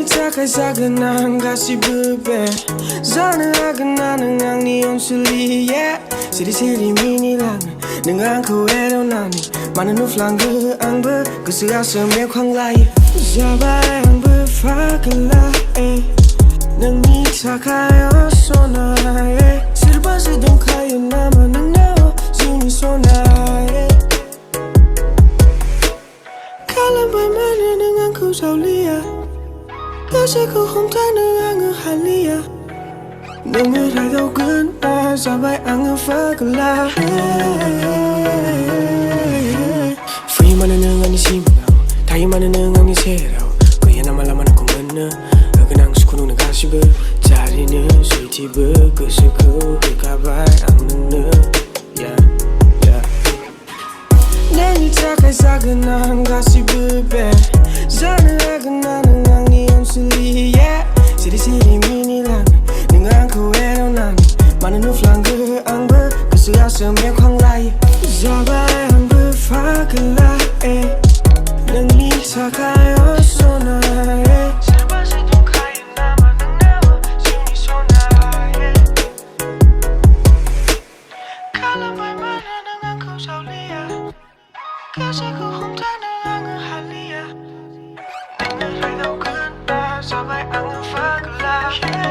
사근한 가시브베 자는 나는 앙니 온슬리에 시리시리 미니랑 능한 그외로 나니 많은 우플랑그 앙브 그스가스메 광라이 자바에 앙브 파글라에 능니 착하여 소나에 실버스 동카요 나만 능나워 지니 소나에 칼람바만에 능한 구사울리야 다시 그 홈타는 앙을 할리야 눈을 해도 끝나 사바이 앙을 파글라 프리만은 응안이 심하고 다이만은 응안이 새라고 그야 나말라만은 공간나 그냥 수쿠누는 가시브 자리는 스위티브 그스쿠 그가바이 앙는 내니 착해 사근한 가시브베 자는 나는 앙니 온슬리에 시리시리 미니랑 능한 그외로 나니 많은 우플랑그 앙브 그스야스메 광라이 자바에 앙브 파글라에 능니 착하여 소나에 실버스 동카이 나만 능나워 지니 소나에 칼라바이만은 능한 구사울리야 다시 그 홈타는 앙을 할리야 눈을 해도 끝나 사바이 앙을 파글라